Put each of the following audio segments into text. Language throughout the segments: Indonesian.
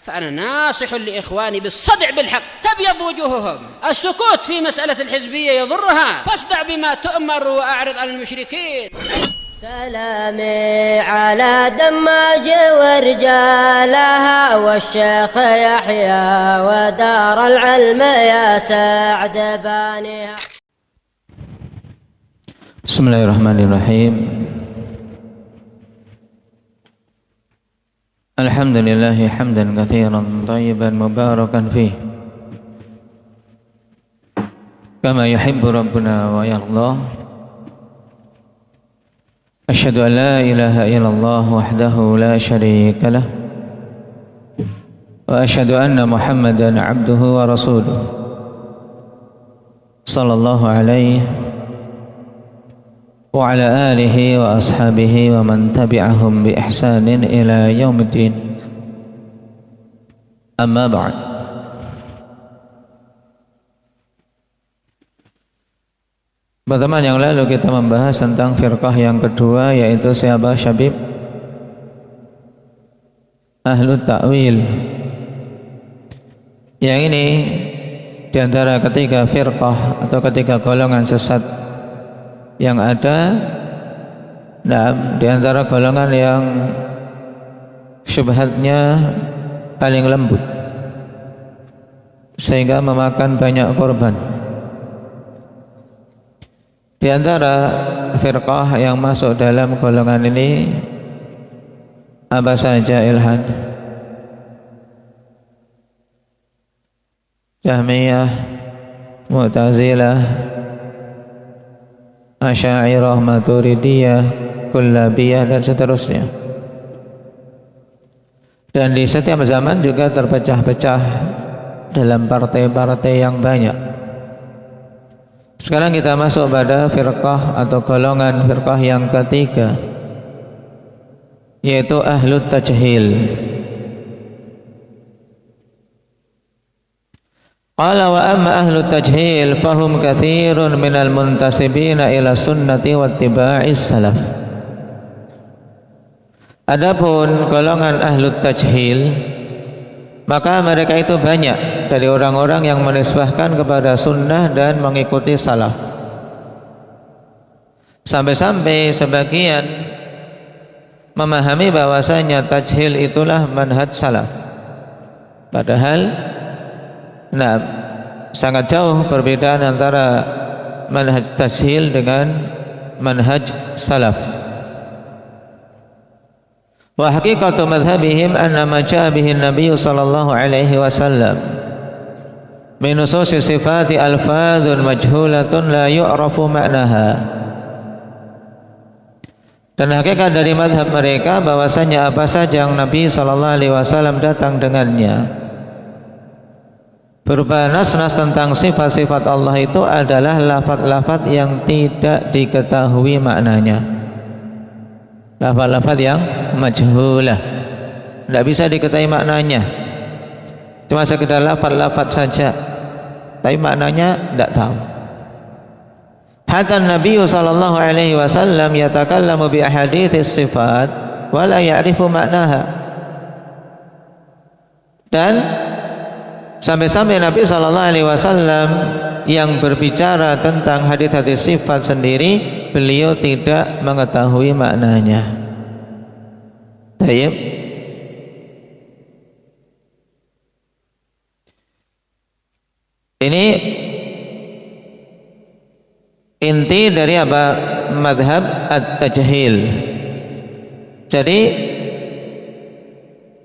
فأنا ناصح لإخواني بالصدع بالحق تبيض وجوههم. السكوت في مسألة الحزبية يضرها، فاصدع بما تؤمر وأعرض عن المشركين. سلامي على دماج ورجالها والشيخ يحيى ودار العلم يا سعد بانيها. Bismillahirrahmanirrahim. Alhamdulillahi hamdan katsiran thayyiban mubarakan fih kama yuhibbu rabbuna wa yardah. Asyhadu an la ilaha illallah wahdahu la syarika lah wa asyhadu anna Muhammadan abduhu wa rasuluh sallallahu alaihi wa ala alihi wa ashabihi wa man tabi'ahum bi ihsanin ila yaumiddin. Amma ba'd. Pertemuan yang lalu kita membahas tentang firqah yang kedua, yaitu siapa? Syabib Ahlut Ta'wil. Yang ini diantara ketiga firqah atau ketiga golongan sesat yang ada, di antara golongan yang syubhatnya paling lembut sehingga memakan banyak korban. Di antara firqah yang masuk dalam golongan ini apa saja, Ilhan? Jahmiyah, Mu'tazilah, Asy'ariyah, Maturidiyah, Kullabiyah dan seterusnya. Dan di setiap zaman juga terpecah-pecah dalam partai-partai yang banyak. Sekarang kita masuk pada firqah atau golongan firqah yang ketiga, yaitu Ahlut Tajhil. Qala wa amma ahlu tajhil fahum katsirun minal muntasibina ila sunnati wattiba'is salaf. Adapun golongan ahlu tajhil, maka mereka itu banyak dari orang-orang yang menisbahkan kepada sunnah dan mengikuti salaf. Sampai-sampai sebagian memahami bahwasanya tajhil itulah manhaj salaf. Padahal sangat jauh perbedaan antara manhaj tajhil dengan manhaj salaf. Wa haqiqatu madhhabihim anna ma jaa bihi an-nabiy sallallahu alaihi wasallam min nususi sifati alfadzun majhulatun la yu'rafu ma'naha. Dan hakikat dari madhab mereka bahwasanya apa saja yang Nabi sallallahu alaihi wasallam datang dengannya berupa nas-nas tentang sifat-sifat Allah itu adalah lafaz-lafaz yang tidak diketahui maknanya, lafaz-lafaz yang majhulah, tidak bisa diketahui maknanya, cuma sekedar lafaz-lafaz saja, tapi maknanya tidak tahu. Hatta Nabi sallallahu alaihi wasallam yatakallamu bi ahaditsis sifat wa la ya'rifu maknaha. Dan sampai-sampai Nabi sallallahu alaihi wasallam yang berbicara tentang hadis-hadis sifat sendiri, beliau tidak mengetahui maknanya. Baik. Ini inti dari apa? Madhab at-tajhil. Jadi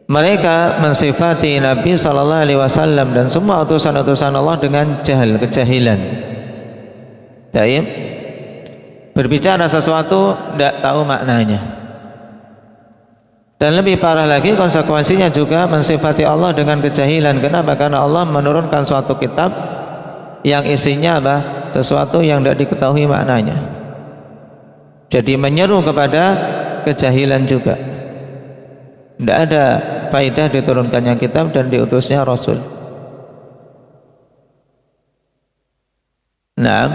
mereka mensifati Nabi sallallahu alaihi wasallam dan semua utusan-utusan Allah dengan jahil, kejahilan. Baik. Berbicara sesuatu tidak tahu maknanya. Dan lebih parah lagi konsekuensinya juga mensifati Allah dengan kejahilan. Kenapa? Karena Allah menurunkan suatu kitab yang isinya apa? Sesuatu yang tidak diketahui maknanya. Jadi menyeru kepada kejahilan juga. Tidak ada faedah diturunkannya kitab dan diutusnya Rasul. Naam.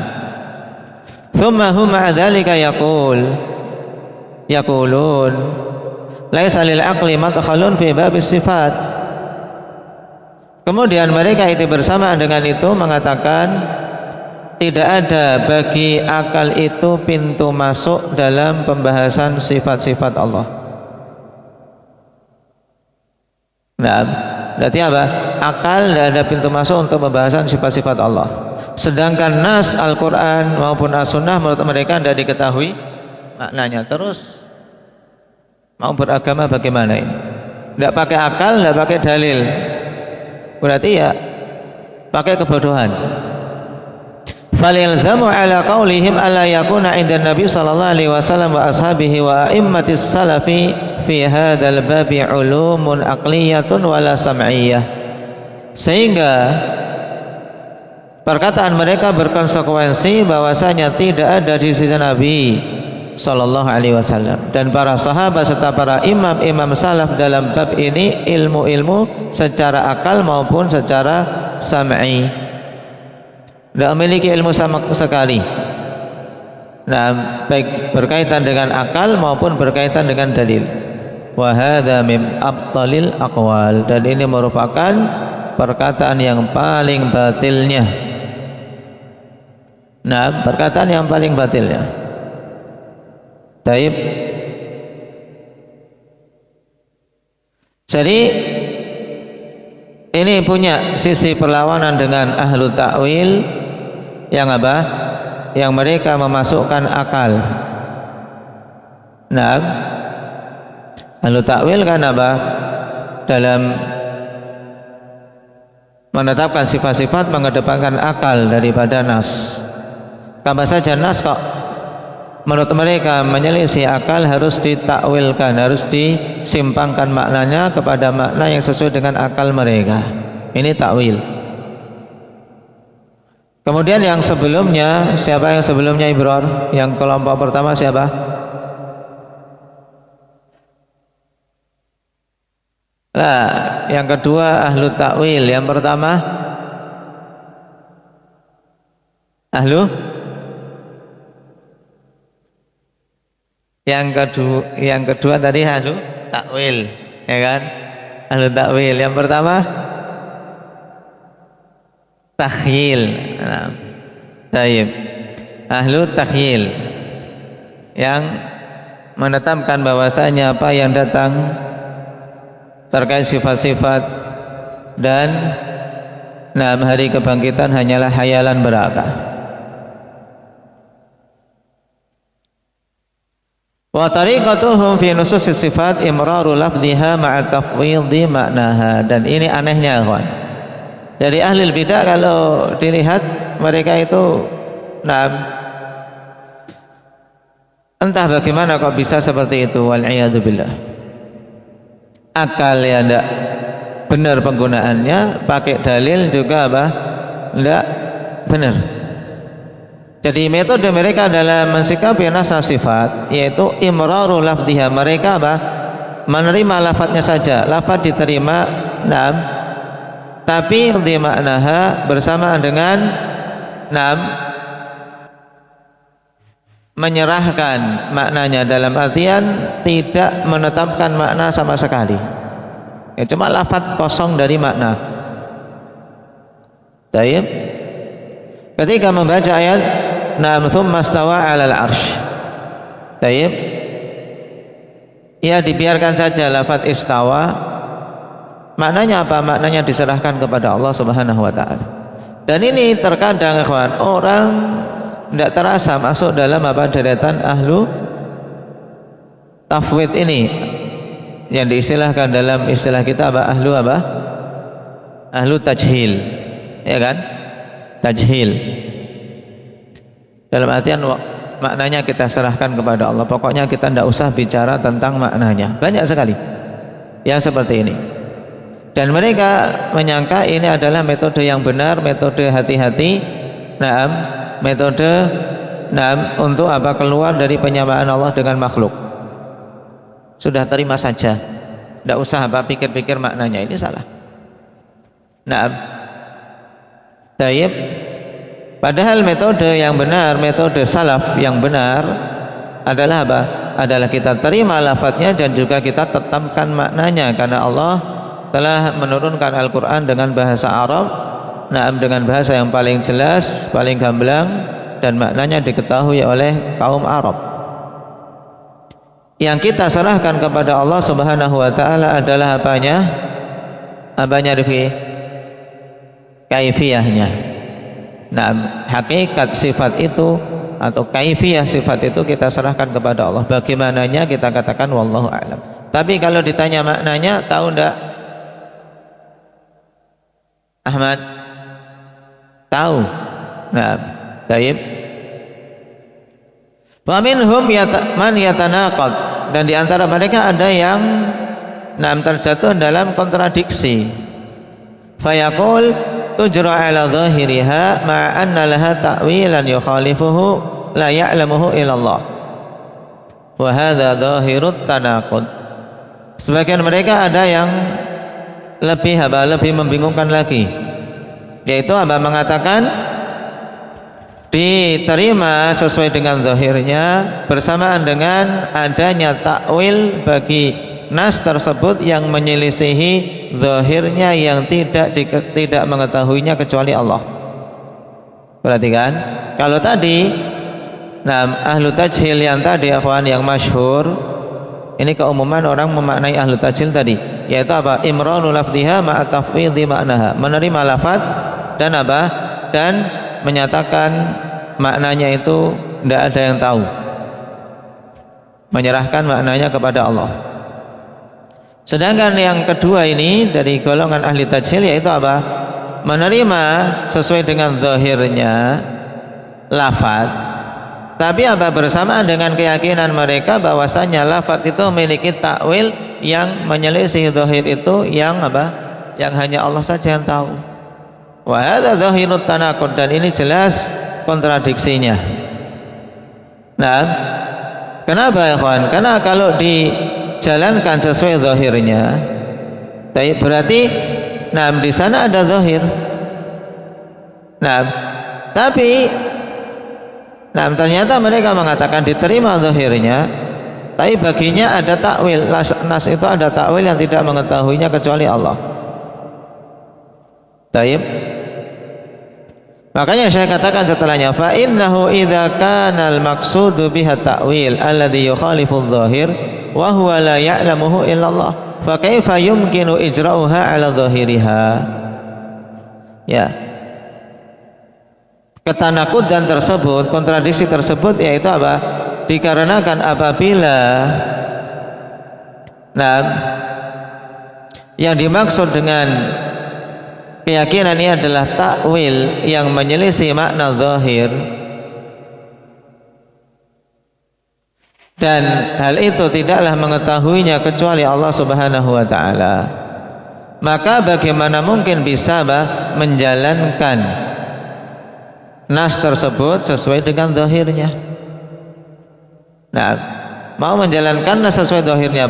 Thumma hum ma'a dzalika yaqulun laisa lil aqli madkhalun fi babis sifat. Kemudian mereka itu bersamaan dengan itu mengatakan tidak ada bagi akal itu pintu masuk dalam pembahasan sifat-sifat Allah. Nah, berarti apa? Akal tidak ada pintu masuk untuk pembahasan sifat-sifat Allah. Sedangkan nas Al-Quran maupun As-Sunnah menurut mereka tidak diketahui maknanya. Terus mau beragama bagaimana ini? Tidak pakai akal, tidak pakai dalil, berarti ya pakai kebodohan. Falilzamu ala qaulihim alla yakuna 'inda Nabi sallallahu alaihi wasallam wa ashabihi wa a'immatis salafi fi hadzal babi 'ulumun aqliyatun wala sam'iyyah. Sehingga perkataan mereka berkonsekuensi bahwasanya tidak ada di sisi Nabi sallallahu alaihi wasallam dan para sahabat serta para imam-imam salaf dalam bab ini ilmu-ilmu secara akal maupun secara sam'i. Tidak memiliki ilmu sama sekali. Nah, baik berkaitan dengan akal maupun berkaitan dengan dalil. Wa hadza min abtalil aqwal, dan ini merupakan perkataan yang paling batilnya. Nah, perkataan yang paling batilnya. Taib. Jadi ini punya sisi perlawanan dengan ahlu ta'wil yang apa? Yang mereka memasukkan akal. Nah, ahlu ta'wil kan apa? Dalam menetapkan sifat-sifat mengedepankan akal daripada nas. Kapan saja nas kok menurut mereka menyelisih akal harus ditakwilkan, harus disimpangkan maknanya kepada makna yang sesuai dengan akal mereka. Ini takwil. Kemudian yang sebelumnya, siapa yang sebelumnya Ibror? Yang kelompok pertama siapa? Nah, yang kedua ahlu takwil. Yang pertama ahlu. Yang kedua tadi ahlu takwil, ya kan? Ahlu takwil. Yang pertama takhyil. Nah, tayyib. Ahlu takhyil yang menetapkan bahwasanya apa yang datang terkait sifat-sifat dan hari kebangkitan hanyalah hayalan belaka. Wa tariqatuhum fi nususis sifat imraru lafdhiha ma'a tafwidhi maknaha. Dan ini anehnya, kawan. Dari ahli bidah kalau dilihat mereka itu entah bagaimana kok bisa seperti itu, wal iyadu billah. Akal ya enggak benar penggunaannya, pakai dalil juga apa? Enggak benar. Jadi metode mereka dalam mensikapi nas sifat yaitu imraru lafdhiha. Mereka apa? Menerima lafadznya saja, lafadz diterima, tapi di maknaha bersamaan dengan menyerahkan maknanya, dalam artian tidak menetapkan makna sama sekali. Ya, cuma lafadz kosong dari makna. Baik. Ketika membaca ayat tsumma stawa 'alal 'arsy. Baik. Ya, dibiarkan saja lafadz istawa. Maknanya apa? Maknanya diserahkan kepada Allah Subhanahu wa taala. Dan ini terkadang ikhwan, orang tidak terasa masuk dalam apa? Deretan ahlu tafwid ini yang diistilahkan dalam istilah kita apa? Ahlu tajhil. Ya kan? Tajhil. Dalam artian maknanya kita serahkan kepada Allah. Pokoknya kita tidak usah bicara tentang maknanya. Banyak sekali yang seperti ini. Dan mereka menyangka ini adalah metode yang benar, metode hati-hati, metode untuk apa? Keluar dari penyamaan Allah dengan makhluk. Sudah terima saja, tidak usah apa pikir-pikir maknanya. Ini salah. Tayyib. Padahal metode yang benar, metode salaf yang benar adalah apa? Adalah kita terima lafadznya dan juga kita tetapkan maknanya, karena Allah telah menurunkan Al-Quran dengan bahasa Arab, dengan bahasa yang paling jelas, paling gamblang, dan maknanya diketahui oleh kaum Arab. Yang kita serahkan kepada Allah Subhanahu wa taala adalah apanya? Apanya Rifi? Kaifiyahnya. Hakikat sifat itu atau kaifiyah sifat itu kita serahkan kepada Allah. Bagaimananya kita katakan wallahu a'lam. Tapi kalau ditanya maknanya, tahu enggak? Ahmad? Tahu? Baik. Wa minhum man yatanaqad, dan di antara mereka ada yang terjatuh dalam kontradiksi. Fayaqul tujra ala zahiriha ma'a anna laha ta'wilan yukhalifuhu la ya'lamuhu illallah. Wa hadha zahirut tanaqud. Sebagian mereka ada yang lebih membingungkan lagi, yaitu mengatakan diterima sesuai dengan zahirnya bersamaan dengan adanya takwil bagi nas tersebut yang menyelisihi zahirnya yang tidak mengetahuinya kecuali Allah. Perhatikan, kalau tadi ahlu tajhil yang tadi akhwan yang masyhur, ini keumuman orang memaknai ahlu tajhil tadi, yaitu apa? Imranu lafdhiha ma'a tafwidhi ma'naha, menerima lafaz dan dan menyatakan maknanya itu tidak ada yang tahu, menyerahkan maknanya kepada Allah. Sedangkan yang kedua ini dari golongan ahli tajhil, yaitu apa? Menerima sesuai dengan zahirnya lafaz, tapi bersamaan dengan keyakinan mereka bahwasanya lafaz itu memiliki takwil yang menyelisih zahir itu yang yang hanya Allah saja yang tahu. Wa hadza zahirut tanaqud, dan ini jelas kontradiksinya. Kenapa ya kawan? Karena kalau dijalankan sesuai zahirnya, berarti di sana ada zahir. Tapi ternyata mereka mengatakan diterima zahirnya, tapi baginya ada takwil. Nas itu ada takwil yang tidak mengetahuinya kecuali Allah. Makanya saya katakan setelahnya, fa innahu idza kana al-maqsudu biha ta'wil alladhi yukhalifu adh-dhahir wa huwa la ya'lamuhu illa Allah, fa kaifa yumkinu ijra'uha 'ala dhahiriha. Ya. Ketanakudan tersebut, kontradiksi tersebut, yaitu dikarenakan apabila yang dimaksud dengan keyakinan ini adalah takwil yang menyelisih makna zahir, dan hal itu tidaklah mengetahuinya kecuali Allah Subhanahu wa taala, maka bagaimana mungkin bisa menjalankan nas tersebut sesuai dengan zahirnya? Mau menjalankan nas sesuai zahirnya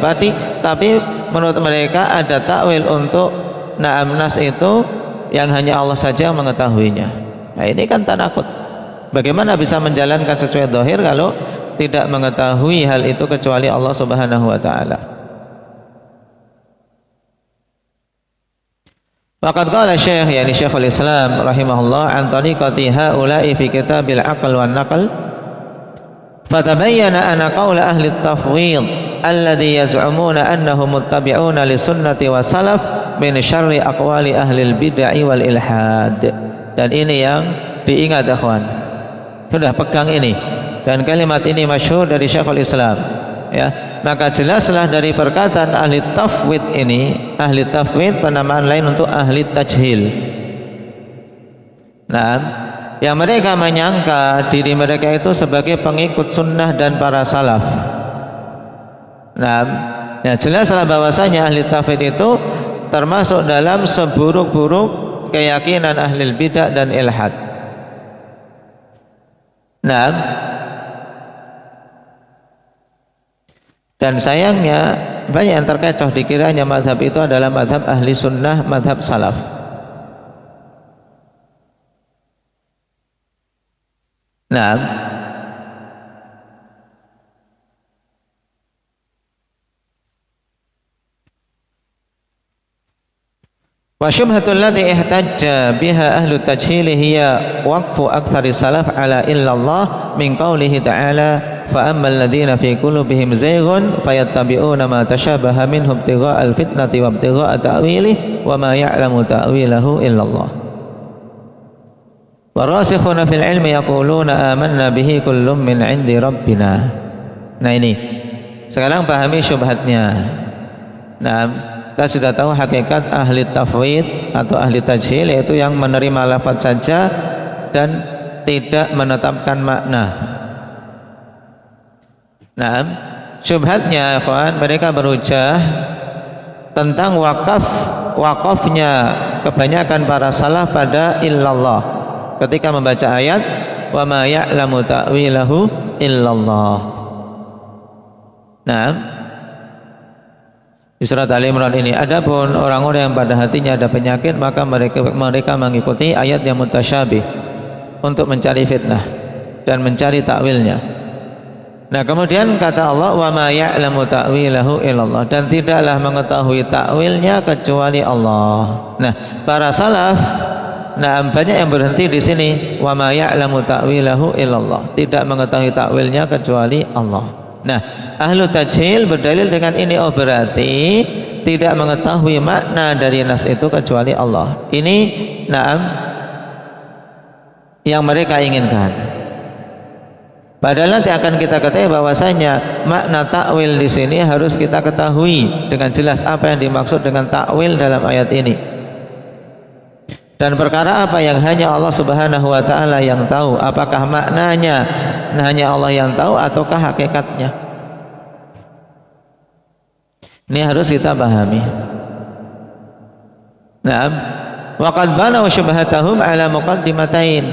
tapi menurut mereka ada takwil untuk nas itu yang hanya Allah saja mengetahuinya. Ini kan tanakut. Bagaimana bisa menjalankan sesuai zahir kalau tidak mengetahui hal itu kecuali Allah Subhanahu wa taala? Faqad qala Syekh, yani Syekhul Islam rahimahullah, an tariqati haula'i fi kitabil aql wan naql, fatabayyana anna qawla ahli at-tafwid alladhi yaz'umuna annahum muttabi'una li sunnati wa salaf min syarri aqwali ahlil bid'ah wal ilhad. Dan ini yang diingat akhwan, sudah pegang ini, dan kalimat ini masyhur dari Syekhul Islam, ya. Maka jelaslah dari perkataan ahli tafwid ini, ahli tafwid penamaan lain untuk ahli tajhil, yang mereka menyangka diri mereka itu sebagai pengikut sunnah dan para salaf. Ya, jelaslah bahwasanya ahli tafwid itu termasuk dalam seburuk-buruk keyakinan ahli bidah dan ilhad. Dan sayangnya banyak yang terkecoh dikiranya madhab itu adalah madhab ahli sunnah, madhab salaf. Wa syubhatul lati ihtajja biha ahlu tajhil hiya waqfu aktsari salaf ala illallah min qaulihi ta'ala fa ammal ladzina fi qulubihim zayghun fayattabi'una ma tashabaha minhu ibtigha'al fitnati wa ibtigha'a ta'wilihi wa ma ya'lamu ta'wilahu illallah. Warasikhuna fil ilmi yaquluna amanna bihi kullum min 'indi rabbina. Nah ini sekarang pahami syubhatnya. Nah, kita sudah tahu hakikat ahli tafwid atau ahli tajhil, yaitu yang menerima lafaz saja dan tidak menetapkan makna. Nah, syubhatnya ikhwan, mereka berhujjah tentang wakafnya kebanyakan para salaf pada illallah ketika membaca ayat wa ma ya'lamu ta'wilahu illallah. Nah, di surat Ali Imran ini, adapun orang-orang yang pada hatinya ada penyakit, maka mereka mengikuti ayat yang mutasyabih untuk mencari fitnah dan mencari takwilnya. Nah, kemudian kata Allah, wa ma ya'lamu ta'wilahu illallah, dan tidaklah mengetahui takwilnya kecuali Allah. Nah, para salaf, banyak yang berhenti di sini, wa ma ya'lamu ta'wilahu illallah, tidak mengetahui takwilnya kecuali Allah. Nah, ahlu tajhil berdalil dengan ini, oh berarti tidak mengetahui makna dari nas itu kecuali Allah. Ini yang mereka inginkan. Padahal nanti akan kita ketahui bahwasanya makna takwil di sini harus kita ketahui dengan jelas apa yang dimaksud dengan takwil dalam ayat ini. Dan perkara apa yang hanya Allah Subhanahu wa taala yang tahu, apakah maknanya hanya Allah yang tahu ataukah hakikatnya? Ini harus kita pahami. Naam, wa qad banaw syubhatahum ala muqaddimatain.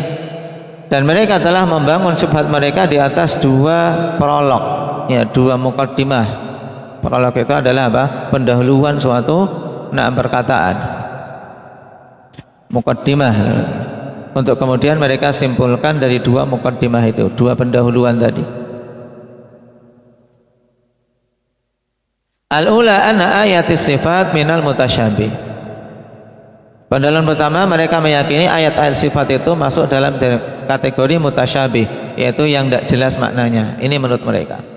Dan mereka telah membangun syubhat mereka di atas dua prolog, ya, dua muqaddimah. Prolog itu adalah apa? Pendahuluan suatu perkataan. Muqaddimah, untuk kemudian mereka simpulkan dari dua muqaddimah itu, dua pendahuluan tadi. Al-ula anna ayatis sifat minal mutasyabih. Pendahuluan pertama, mereka meyakini ayat-ayat sifat itu masuk dalam kategori mutasyabih, yaitu yang tidak jelas maknanya. Ini menurut mereka.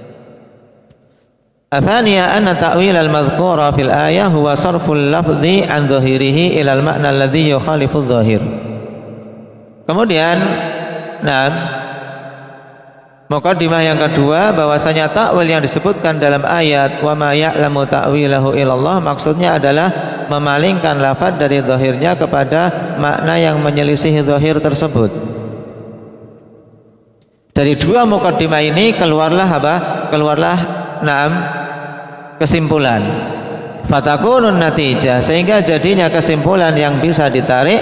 Athaniya anna ta'wil al-madhkura fil ayah huwa sarful lafzi an dhahirihi ila al-ma'na alladhi yukhalifu dhahir. Kemudian, muqaddimah yang kedua, bahwasanya takwil yang disebutkan dalam ayat wa ma ya'lamu ta'wilahu illallah maksudnya adalah memalingkan lafaz dari dhahirnya kepada makna yang menyelisihi dhahir tersebut. Dari dua muqaddimah ini keluarlah apa? Keluarlah kesimpulan. Fatakunun natijah, sehingga jadinya kesimpulan yang bisa ditarik,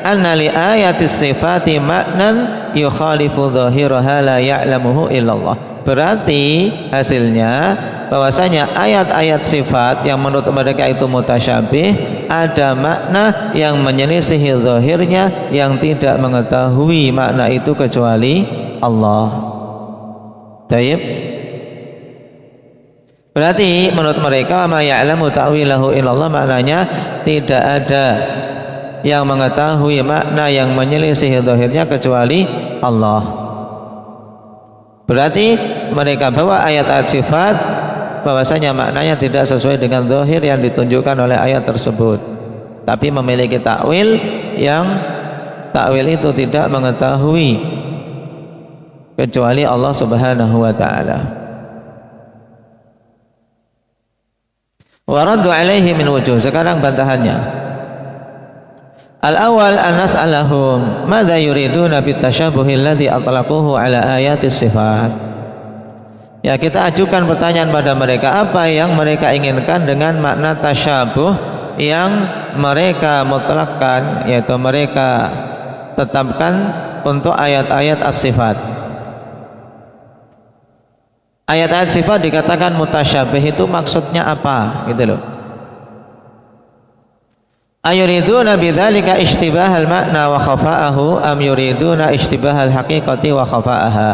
anna li ayatis sifati maknan yukhalifu dhahiraha la ya'lamuhu illallah. Berarti hasilnya bahwasanya ayat-ayat sifat yang menurut mereka itu mutasyabih ada makna yang menyelisihi zahirnya yang tidak mengetahui makna itu kecuali Allah. Baik. Berarti menurut mereka ma ya'lamu ta'wilahu illallah maknanya tidak ada yang mengetahui makna yang menyelisihi zahirnya kecuali Allah. Berarti mereka bawa ayat-ayat sifat bahwasanya maknanya tidak sesuai dengan zahir yang ditunjukkan oleh ayat tersebut, tapi memiliki takwil yang takwil itu tidak mengetahui kecuali Allah Subhanahu wa taala. Wa raddu alaihi min wujuh. Sekarang bantahannya. Al-awwal an nas'alahum madza yuriduna bitasyabuhi alladhi atlaquhu ala ayatis sifat. Ya, kita ajukan pertanyaan pada mereka, apa yang mereka inginkan dengan makna tasyabuh yang mereka mutlakkan, yaitu mereka tetapkan untuk ayat-ayat as-sifat. Ayat-ayat sifat dikatakan mutasyabih, itu maksudnya apa? Gitu loh. Ayuriduna bidzalika ishtibahal makna wa khafa'ahu am yuriduna ishtibahal haqiqati wa khafa'aha.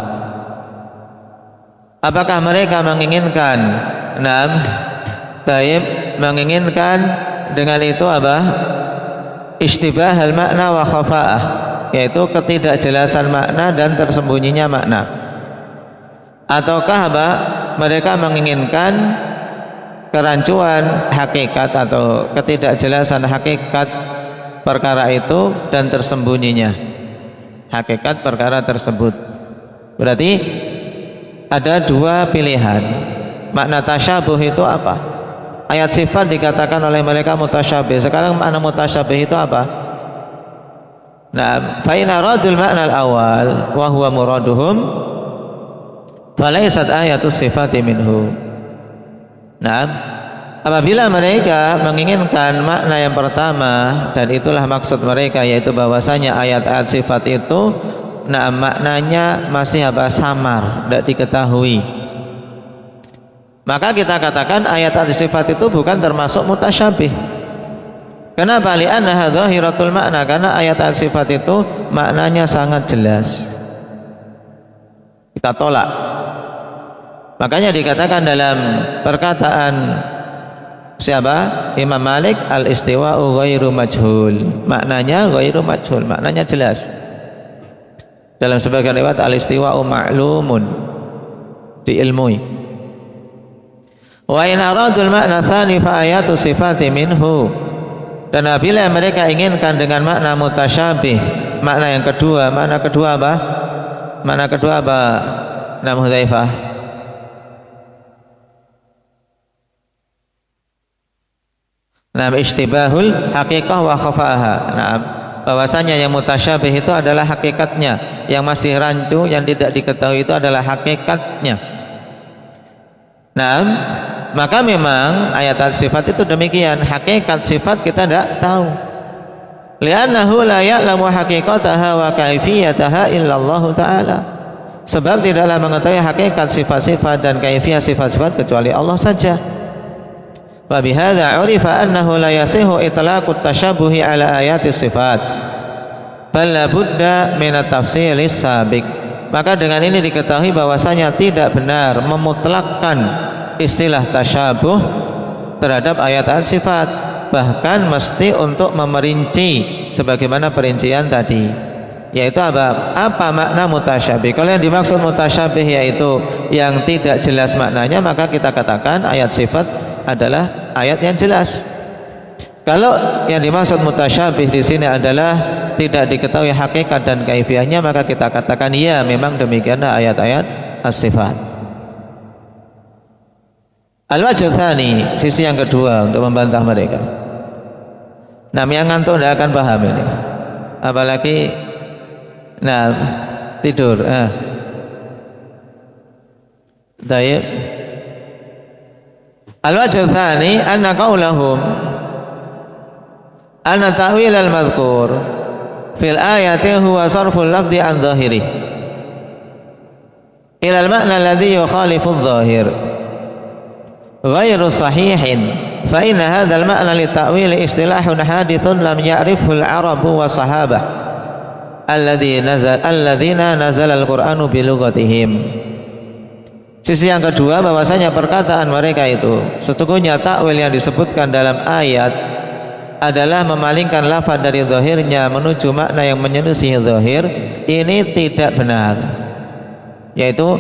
Apakah mereka menginginkan menginginkan dengan itu apa? ishtibah al-makna wa khafa'ah, yaitu ketidakjelasan makna dan tersembunyinya makna. Ataukah apa? Mereka menginginkan kerancuan hakikat atau ketidakjelasan hakikat perkara itu dan tersembunyinya hakikat perkara tersebut. Berarti ada dua pilihan. Makna tasyabuh itu apa? Ayat sifat dikatakan oleh mereka mutasyabih. Sekarang makna mutasyabih itu apa? Nah, fa in aradul makna al-awwal wa huwa muraduhum falaisat ayatus sifati minhu. Nah, apabila mereka menginginkan makna yang pertama dan itulah maksud mereka, yaitu bahwasanya ayat-ayat sifat itu maknanya masih apa? Samar, tidak diketahui, maka kita katakan ayat-ayat sifat itu bukan termasuk mutasyabih. Kenapa? Li'annaha dhahiratul makna, karena ayat-ayat sifat itu maknanya sangat jelas. Kita tolak. Makanya dikatakan dalam perkataan siapa? Imam Malik, al-istiwa'u ghairu majhul. Maknanya ghairu majhul, maknanya jelas. Dalam sebagian riwayat al-istiwa'u ma'lumun, diilmui. Wa in aradul makna tsani fa ayatu sifati minhu. Dan apabila mereka inginkan dengan makna mutasyabih, makna yang kedua, makna kedua apa? Makna kedua apa? Nam Hudzaifah. Nah, ishtibahul haqiqah wa khafa'aha. Nah, bahwasanya yang mutasyabih itu adalah hakikatnya, yang masih rancu, yang tidak diketahui itu adalah hakikatnya. Nah, maka memang ayat sifat itu demikian. Hakikat sifat kita tidak tahu. Li'annahu la ya'lamu haqiqataha wa kaifiyataha illallah ta'ala. Sebab tidaklah mengetahui hakikat sifat-sifat dan kaifiyah sifat-sifat kecuali Allah saja. Wa bihadza 'urifa annahu la yasihu itlaqut tasyabuhi ala ayati sifat bal la budda min at-tafsilis sabiq. Maka dengan ini diketahui bahwasanya tidak benar memutlakkan istilah tasyabuh terhadap ayat-ayat sifat, bahkan mesti untuk memerinci sebagaimana perincian tadi, yaitu apa makna mutasyabih. Kalau yang dimaksud mutasyabih yaitu yang tidak jelas maknanya, maka kita katakan ayat sifat adalah ayat yang jelas. Kalau yang dimaksud mutasyabih di sini adalah tidak diketahui hakikat dan kaifiyahnya, maka kita katakan ya, memang demikianlah ayat-ayat as-sifat. Al-wajh tsani, sisi yang kedua untuk membantah mereka. Nah, yang ngantuk tidak akan paham ini, apalagi tidur. Baik. Al-wajh tsani anna qaulahum anna ta'wil al-madhkur fil ayati huwa sarful lafzi an dhahiri ila al-ma'na alladhi yukhalifu adh-dhahir ghairu sahihin fa inna hadha al-ma'na li ta'wil istilahun hadithun lam ya'rifhu al-arabu wa sahabah alladhina nazala al-Qur'anu bi lughatihim. Sisi yang kedua, bahwasanya perkataan mereka itu sesungguhnya takwil yang disebutkan dalam ayat adalah memalingkan lafaz dari zahirnya menuju makna yang menyelisih zahir. Ini tidak benar, yaitu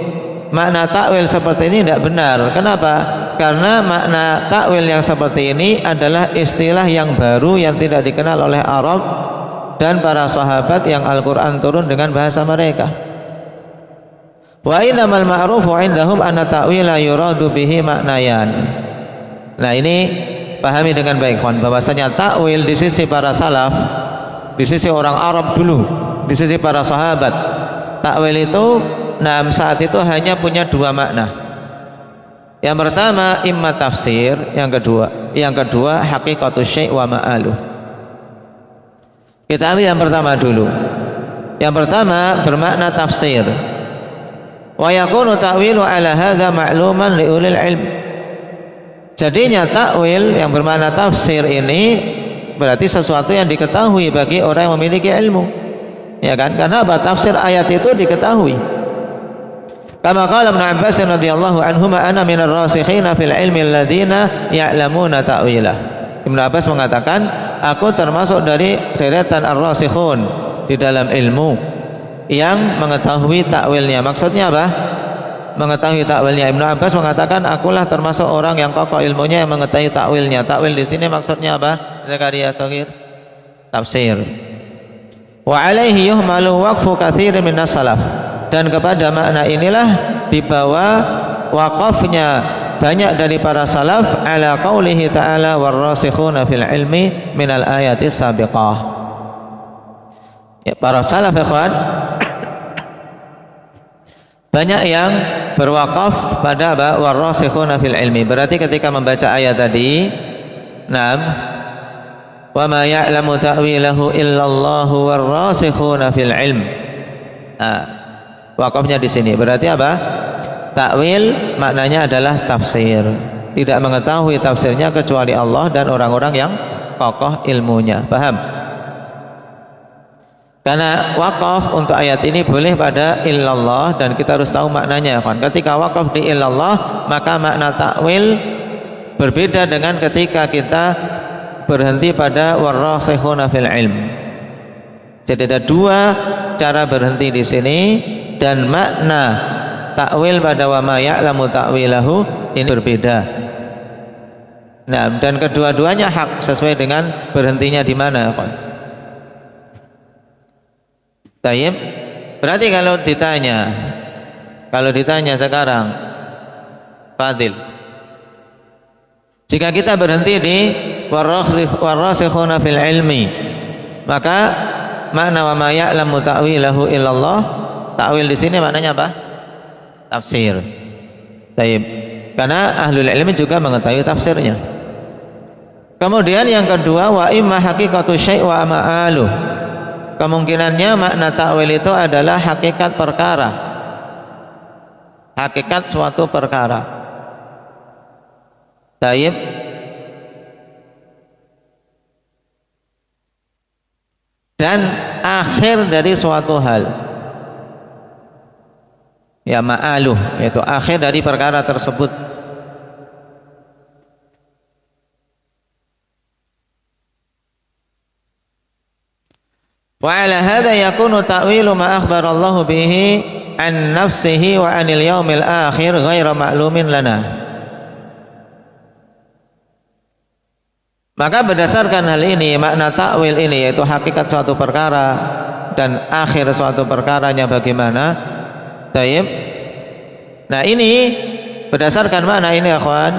makna takwil seperti ini tidak benar. Kenapa? Karena makna takwil yang seperti ini adalah istilah yang baru yang tidak dikenal oleh Arab dan para sahabat yang Al-Quran turun dengan bahasa mereka. Wa innamal ma'rufu 'indahum anna ta'wila yuradu bihi maknayan. Nah, ini pahami dengan baik, kawan, bahwasanya takwil di sisi para salaf, di sisi orang Arab dulu, di sisi para sahabat, takwil itu saat itu hanya punya dua makna. Yang pertama imma tafsir, yang kedua haqiqatus syai' wa ma'aluh. Kita ambil yang pertama dulu. Yang pertama bermakna tafsir. Wa yakunu ta'wilu ala hadza ma'luman li ulil ilm. Jadinya takwil yang bermakna tafsir ini berarti sesuatu yang diketahui bagi orang yang memiliki ilmu, ya kan? Karena apa? Tafsir ayat itu diketahui. Kama qala Ibnu Abbas radhiyallahu anhuma ana minar rasikhina fil ilmi alladziina ya'lamuna ta'wilah. Ibnu Abbas mengatakan, aku termasuk dari deretan ar-rasikhun di dalam ilmu yang mengetahui takwilnya. Maksudnya apa? Mengetahui takwilnya. Ibnu Abbas mengatakan akulah termasuk orang yang kokoh ilmunya yang mengetahui takwilnya. Takwil di sini maksudnya apa? Zakaria Shagir? Tafsir. Wa alaihi yuhmalu waqfu katsirin minas salaf. Dan kepada makna inilah dibawa waqafnya banyak dari para salaf ala qaulihi ta'ala warrasikhuna fil ilmi minal ayati sabiqah. Ya, para salaf ikhwan banyak yang berwakaf pada warrasikhuna fil ilmi. Berarti ketika membaca ayat tadi, na'am, wa ma ya'lamu ta'wilahu illallahu warrasikhuna fil ilm. Nah, wakafnya di sini. Berarti apa? Takwil maknanya adalah tafsir. Tidak mengetahui tafsirnya kecuali Allah dan orang-orang yang kokoh ilmunya. Paham? Karena wakaf untuk ayat ini boleh pada illallah dan kita harus tahu maknanya, kan? Ketika wakaf di illallah, maka makna takwil berbeda dengan ketika kita berhenti pada warrasikhuna fil ilm. Jadi ada dua cara berhenti di sini dan makna takwil pada wa ma ya'lamu ta'wilahu ini berbeda. Nah, dan kedua-duanya hak sesuai dengan berhentinya di mana, kan? Tayyib. Berarti kalau ditanya sekarang, Fadil, jika kita berhenti di warrasikhuna fil ilmi, maka makna wa ma ya'lamu ta'wilahu illallah, takwil di sini maknanya apa? Tafsir. Taib. Karena ahlul ilmi juga mengetahui tafsirnya. Kemudian yang kedua, wa imma haqiqatu syai' wa ma'aluh. Kemungkinannya makna takwil itu adalah hakikat perkara. Hakikat suatu perkara. Taib. Dan akhir dari suatu hal. Ya, ma'aluh, yaitu akhir dari perkara tersebut. Wa ala hadza yakunu ta'wilu ma akhbarallahu bihi an nafsihi wa anil yaumil akhir ghaira ma'lumin lana. Maka berdasarkan hal ini, makna takwil ini yaitu hakikat suatu perkara dan akhir suatu perkaranya bagaimana. Taib. Nah, ini berdasarkan makna ini, akhwan,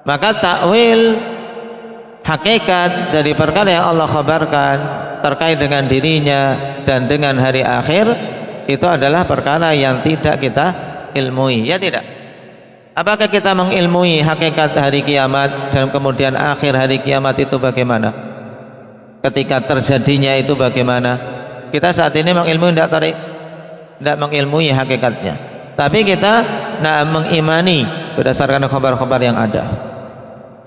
maka takwil hakikat dari perkara yang Allah khabarkan terkait dengan dirinya dan dengan hari akhir itu adalah perkara yang tidak kita ilmui, ya tidak? Apakah kita mengilmui hakikat hari kiamat dan kemudian akhir hari kiamat itu bagaimana? Ketika terjadinya itu bagaimana? Kita saat ini mengilmui tidak mengilmui hakikatnya, tapi kita mengimani berdasarkan khabar-khabar yang ada.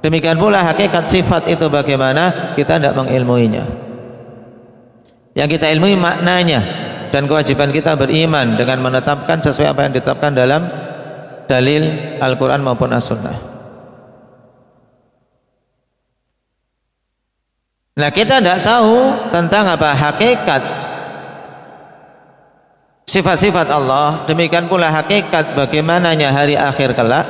Demikian pula hakikat sifat itu bagaimana, kita tidak mengilmuinya. Yang kita ilmui maknanya, dan kewajiban kita beriman dengan menetapkan sesuai apa yang ditetapkan dalam dalil Al-Quran maupun As-Sunnah. Nah, kita tidak tahu tentang apa hakikat sifat-sifat Allah, demikian pula hakikat bagaimananya hari akhir kelak.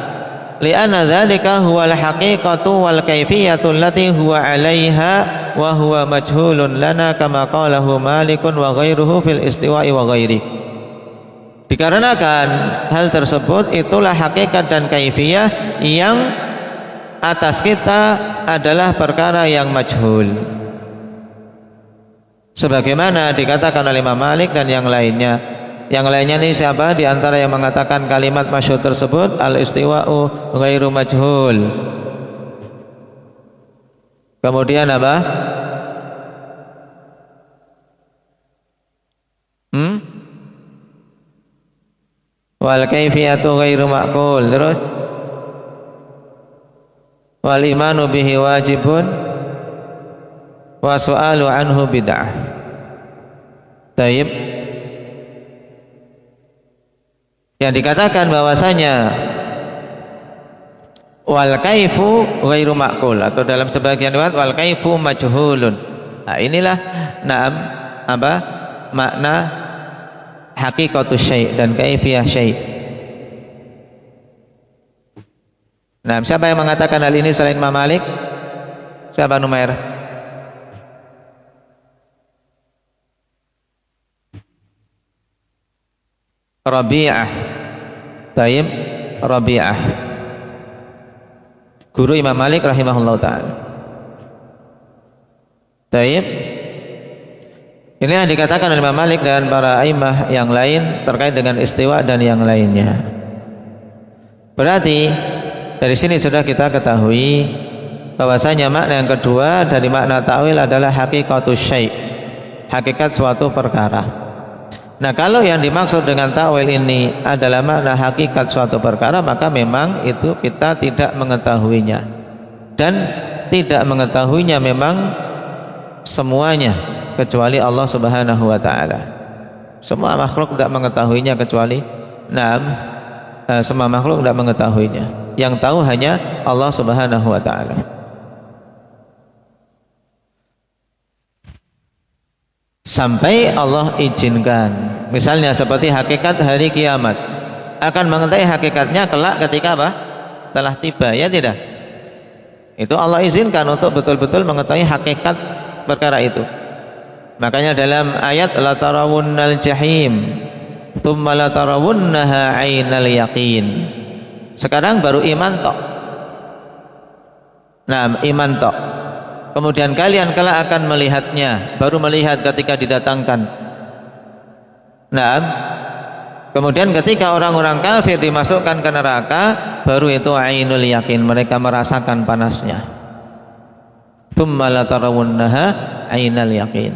Li'anna dzalika huwal haqiqatu wal kaifiyatu allati huwa 'alaiha wa huwa majhulun lana kama qalahu Malikun wa ghairuhu fil istiwa'i wa ghairi. Dikarenakan hal tersebut itulah hakikat dan kaifiyah yang atas kita adalah perkara yang majhul. Sebagaimana dikatakan oleh Imam Malik dan yang lainnya. Yang lainnya ini siapa? Di antara yang mengatakan kalimat masyhur tersebut, al-istiwa'u ghairu majhul. Kemudian apa? Wal kaifiyatu ghairu ma'qul. Terus wal imanu bihi wajibun wa su'alu anhu bid'ah. Taib. Yang dikatakan bahwasanya wal kaifu ghairu ma'qul, atau dalam sebagian riwayat wal kaifu majhulun. Nah, inilah makna hakikatus syai' dan kaifiyah syai'. Nah, siapa yang mengatakan hal ini selain Imam Malik? Siapa Numair? Rabi'ah. Taib Rabi'ah, guru Imam Malik rahimahullah ta'ala. Taib, ini yang dikatakan oleh Imam Malik dan para a'immah yang lain terkait dengan istiwa dan yang lainnya. Berarti dari sini sudah kita ketahui bahwasanya makna yang kedua dari makna ta'wil adalah hakikatus syai', hakikat suatu perkara. Nah, kalau yang dimaksud dengan ta'wil ini adalah makna hakikat suatu perkara, maka memang itu kita tidak mengetahuinya, dan tidak mengetahuinya memang semuanya kecuali Allah Subhanahu wa ta'ala. Semua makhluk tidak mengetahuinya kecuali semua makhluk tidak mengetahuinya. Yang tahu hanya Allah Subhanahu wa ta'ala. Sampai Allah izinkan. Misalnya seperti hakikat hari kiamat, akan mengetahui hakikatnya kelak ketika telah tiba, ya tidak? Itu Allah izinkan untuk betul-betul mengetahui hakikat perkara itu. Makanya dalam ayat la tarawunnal jahim tsumma la tarawunnaha 'ainal yaqin. Sekarang baru iman tok. Nah, iman tok. Kemudian kalian kelak akan melihatnya, baru melihat ketika didatangkan. Nah, kemudian ketika orang-orang kafir dimasukkan ke neraka, baru itu ainul yakin, mereka merasakan panasnya. Tsumma la tarawunnaha ainal yakin.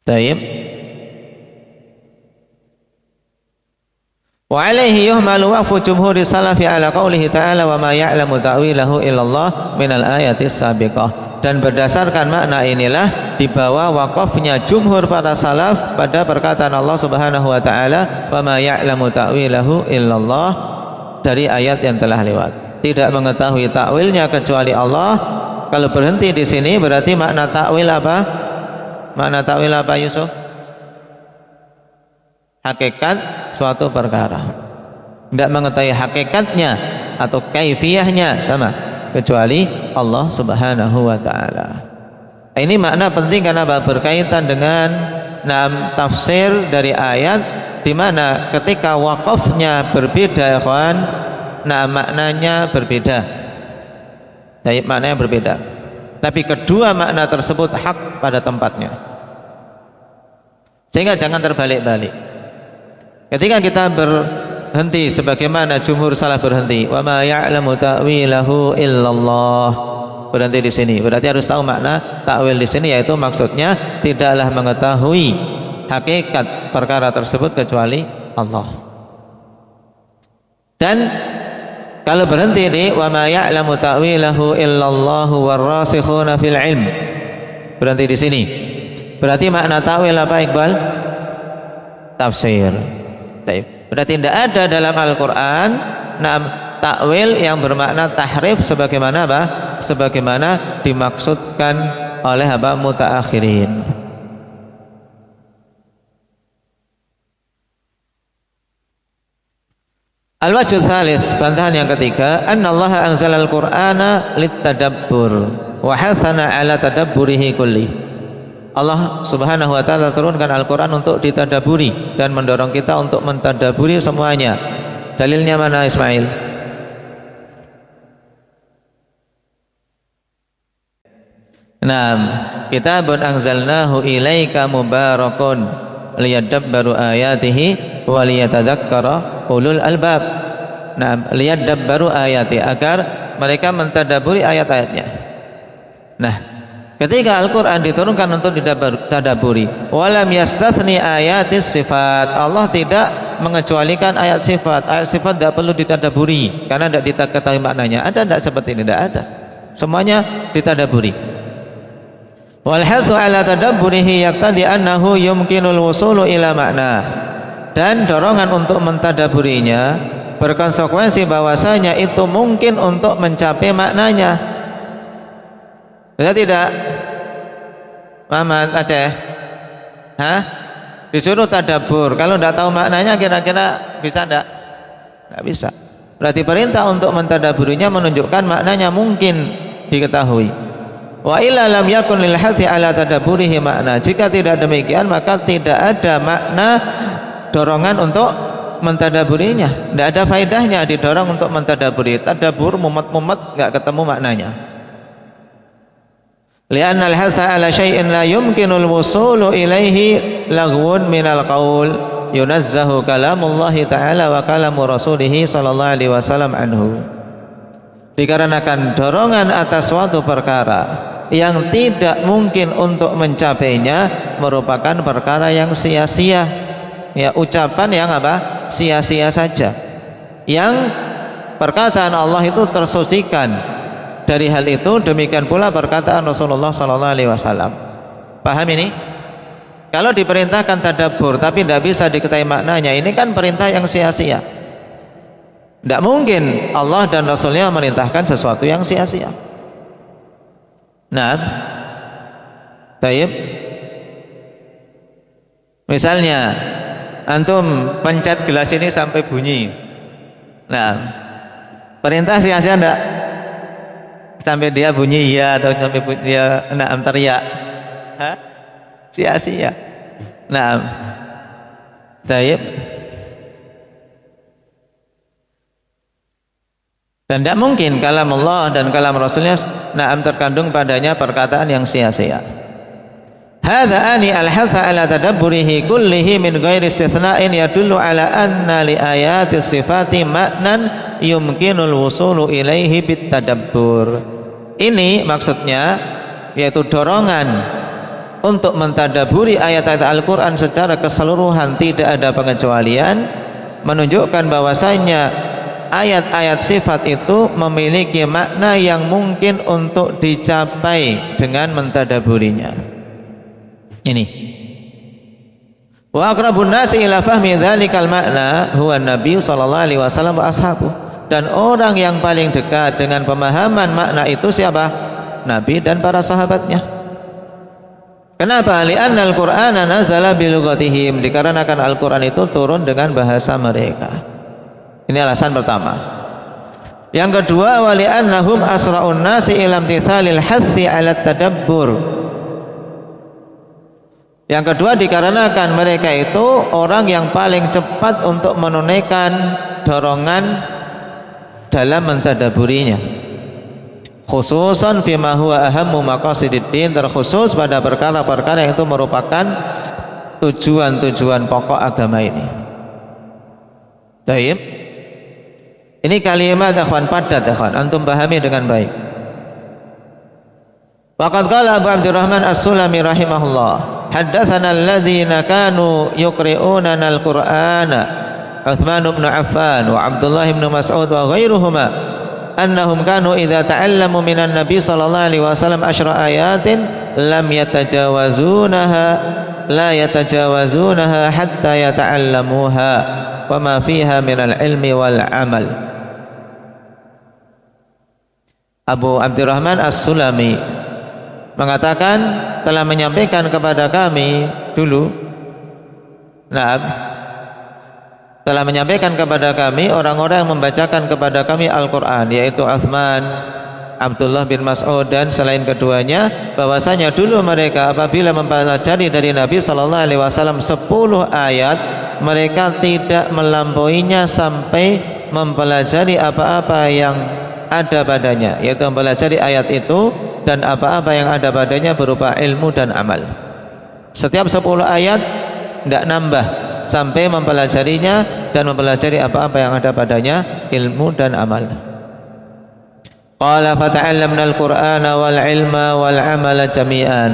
Baik. Wa alaihi yuhmalu waqfu jumhuri salafi ala qawlihi ta'ala wa ma ya'lamu ta'wilahu illallah minal ayatis sabiqah. Dan berdasarkan makna inilah dibawa waqafnya jumhur para salaf pada perkataan Allah Subhanahu wa ta'ala wa ma ya'lamu ta'wilahu illallah, dari ayat yang telah lewat. Tidak mengetahui ta'wilnya kecuali Allah. Kalau berhenti di sini berarti makna ta'wil apa? Makna ta'wil apa, Yusuf? Hakikat suatu perkara. Tidak mengetahui hakikatnya atau kaifiyahnya sama kecuali Allah Subhanahu wa ta'ala. Ini makna penting karena berkaitan dengan tafsir dari ayat, di mana ketika waqafnya berbeda, ikhwan, maknanya berbeda. Jadi maknanya berbeda. Tapi kedua makna tersebut hak pada tempatnya. Sehingga jangan terbalik-balik. Ketika kita berhenti sebagaimana jumhur salaf berhenti, wa ma ya'lamu ta'wilahu illallah, berhenti di sini, berarti harus tahu makna ta'wil di sini, yaitu maksudnya tidaklah mengetahui hakikat perkara tersebut kecuali Allah. Dan kalau berhenti di wa ma ya'lamu ta'wilahu illallahu warrasikhuna fil ilm, berhenti di sini, berarti makna ta'wil apa, Iqbal? Tafsir. Berarti tidak ada dalam Al-Quran takwil yang bermakna tahrif sebagaimana apa? Sebagaimana dimaksudkan oleh mutaakhirin. Al-wajhul tsalits, bantahan yang ketiga, annallaha anzalal Qur'ana littadabbur wa hatsana ala tadabburihi kulli. Allah Subhanahu wa ta'ala turunkan Al-Quran untuk ditadaburi dan mendorong kita untuk mentadaburi semuanya. Dalilnya mana, Ismail? Naam, kitabun anzalnahu ilaika mubarakun liyadabbaru ayatihi wa liyatadzakkara ulul albab. Naam, liyadabbaru ayati, agar mereka mentadaburi ayat-ayatnya. Nah, ketika Al-Quran diturunkan untuk ditadaburi, walam yastathni ayatis sifat, Allah tidak mengecualikan ayat sifat. Ayat sifat tidak perlu ditadaburi karena tidak diketahui maknanya. Ada tidak seperti ini? Tidak ada. Semuanya ditadaburi. Wal hathu ala tadabburihi yaqtadi annahu yumkinul wusulu ila makna. dan dorongan untuk mentadaburinya berkonsekuensi bahwasanya itu mungkin untuk mencapai maknanya. Bisa tidak? Muhammad Aceh? Disuruh tadabbur, kalau tidak tahu maknanya kira-kira bisa tidak? Tidak bisa. Berarti perintah untuk mentadaburinya menunjukkan maknanya mungkin diketahui. Wa illa lam yakun lil hathi ala tadabburihi makna. Jika tidak demikian maka tidak ada makna dorongan untuk mentadaburinya. Tidak ada faedahnya didorong untuk mentadaburi. Tadabbur mumet-mumet enggak ketemu maknanya. Li'anna al-hatha ala syai'in la yumkinul wusulu ilaihi laghwun minal qaul yunazzahu kalamullahi ta'ala wa kalamu rasulih sallallahu alaihi wasallam anhu. Dikarenakan dorongan atas suatu perkara yang tidak mungkin untuk mencapainya merupakan perkara yang sia-sia, ya, ucapan yang apa? Sia-sia saja, yang perkataan Allah itu tersucikan dari hal itu. Demikian pula perkataan Rasulullah sallallahu alaihi wasallam. Paham ini? Kalau diperintahkan tadabbur tapi tidak bisa diketahui maknanya, ini kan perintah yang sia-sia. Tidak mungkin Allah dan Rasulnya memerintahkan sesuatu yang sia-sia. Nah, baik. Misalnya antum pencet gelas ini sampai bunyi. Nah, perintah sia-sia enggak? Sampai dia bunyi iya atau sampai dia na'am teriak. Sia-sia. Na'am. Baik. Dan tidak mungkin kalam Allah dan kalam Rasulnya na'am terkandung padanya perkataan yang sia-sia. Hadza ani al-hatha ala tadabburihi kullihi min ghairi istithna'in yadullu ala anna li ayati sifati ma'nan yumkinul wusulu ilaihi bitadabbur. Ini maksudnya yaitu dorongan untuk mentadaburi ayat-ayat Al-Quran secara keseluruhan, tidak ada pengecualian, menunjukkan bahwasanya ayat-ayat sifat itu memiliki makna yang mungkin untuk dicapai dengan mentadaburinya. Ini wa aqrabun nasi ila fahmi dzalikal makna huwa Nabi sallallahu alaihi wasallam wa ashabuh. Dan orang yang paling dekat dengan pemahaman makna itu siapa? Nabi dan para sahabatnya. Kenapa? Li'anna al-Qur'ana nazala bilughatihim. Dikarenakan Al-Quran itu turun dengan bahasa mereka. Ini alasan pertama. Yang kedua, wa li'annahum asra'un nasi ila imtithalil hathi 'ala tadabbur. Yang kedua, dikarenakan mereka itu orang yang paling cepat untuk menunaikan dorongan dalam mentadaburinya, khususan fima huwa ahammu maqasididdin, terkhusus pada perkara-perkara yang itu merupakan tujuan-tujuan pokok agama ini. Baik. Ini kalimat ikhwan padat, ikhwan, antum pahami dengan baik. Waqad qala Abu Abdurrahman As-Sulami rahimahullah, haddatsana alladhina kanu yuqri'unana al-Qur'ana Uthman bin Affan wa Abdullah bin Mas'ud wa ghairuhuma annahum kanu idza ta'allamu minan nabi sallallahu alaihi wasallam 10 ayatin lam yatajawazunaha hatta yata'allamuha wa ma fiha minal ilmi wal amal. Abu Abdurrahman As-Sulami mengatakan telah menyampaikan kepada kami dulu, telah menyampaikan kepada kami orang-orang yang membacakan kepada kami Al-Quran, yaitu Utsman, Abdullah bin Mas'ud dan selain keduanya, bahwasanya dulu mereka apabila mempelajari dari Nabi sallallahu alaihi wasallam 10 ayat, mereka tidak melampauinya sampai mempelajari apa-apa yang ada padanya, yaitu mempelajari ayat itu dan apa-apa yang ada padanya berupa ilmu dan amal. Setiap 10 ayat tidak nambah sampai mempelajarinya dan mempelajari apa-apa yang ada padanya, ilmu dan amal. Qala fata'allamna al-Qur'ana wal ilma wal amala jami'an,